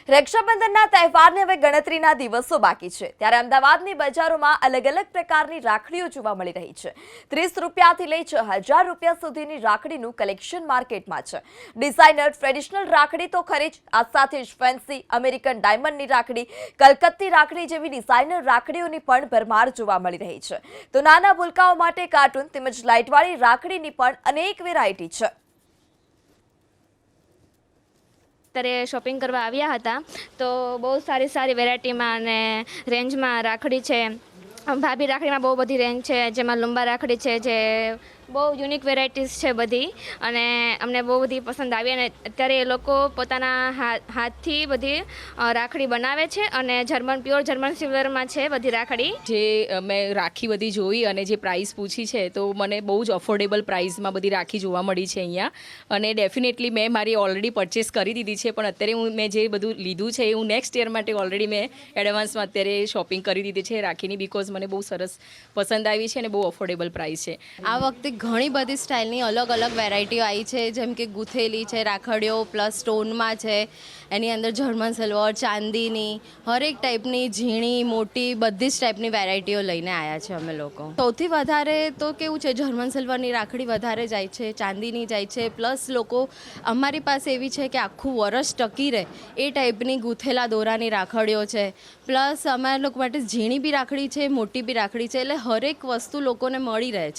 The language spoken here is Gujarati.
રક્ષાબંધનના તહેવારને હવે ગણતરીના દિવસો બાકી છે ત્યારે અમદાવાદની બજારોમાં અલગ અલગ પ્રકારની રાખડીઓ જોવા મળી રહી છે। 30 રૂપિયાથી લઈ 6000 રૂપિયા સુધીની રાખડીનું કલેક્શન માર્કેટમાં છે। ડિઝાઇનર ટ્રેડિશનલ રાખડી તો ખરી જ, આ સાથે જ ફેન્સી અમેરિકન ડાયમંડની રાખડી, કલકત્તી રાખડી જેવી ડિઝાઇનર રાખડીઓની પણ ભરમાર જોવા મળી રહી છે। તો નાના ભૂલકાઓ માટે કાર્ટૂન તેમજ લાઇટવાળી રાખડીની પણ અનેક વેરાયટી છે। અત્યારે શોપિંગ કરવા આવ્યા હતા તો બહુ સારી વેરાયટીમાં અને રેન્જમાં રાખડી છે। ભાભી રાખડીમાં બહુ બધી રેન્જ છે, જેમાં લંબા રાખડી છે, જે બહુ યુનિક વેરાયટીઝ છે બધી, અને અમને બહુ બધી પસંદ આવી। અને અત્યારે એ લોકો પોતાના હાથથી બધી રાખડી બનાવે છે અને પ્યોર જર્મન સિલ્વરમાં છે બધી રાખડી। જે મેં રાખી બધી જોઈ અને જે પ્રાઇસ પૂછી છે તો મને બહુ જ અફોર્ડેબલ પ્રાઇસમાં બધી રાખી જોવા મળી છે અહીંયા। અને ડેફિનેટલી મેં મારી ઓલરેડી પરચેસ કરી દીધી છે, પણ અત્યારે મેં જે બધું લીધું છે એ હું નેક્સ્ટ યર માટે ઓલરેડી મેં એડવાન્સમાં અત્યારે શોપિંગ કરી દીધી છે રાખીની, બિકોઝ મને બહુ સરસ પસંદ આવી છે અને બહુ અફોર્ડેબલ પ્રાઇસ છે। આ વખતે ઘણી બધી સ્ટાઇલની અલગ અલગ વેરાયટીઓ આવી છે, જેમ કે ગુથેલી છે, રાખડીઓ પ્લસ સ્ટોનમાં છે, એની અંદર જર્મન સિલ્વર, ચાંદીની, હરેક ટાઈપની ઝીણી મોટી બધી જ ટાઈપની વેરાયટીઓ લઈને આવ્યા છે અમે લોકો। સૌથી વધારે તો કેવું છે, જર્મન સિલ્વરની રાખડી વધારે જાય છે, ચાંદીની જાય છે, પ્લસ લોકો અમારી પાસે એવી છે કે આખું વરસ ટકી રહે એ ટાઈપની ગુથેલા દોરાની રાખડીઓ છે, પ્લસ અમારા લોકો માટે ઝીણી બી રાખડી છે, મોટી બી રાખડી છે, એટલે હરેક વસ્તુ લોકોને મળી રહે છે।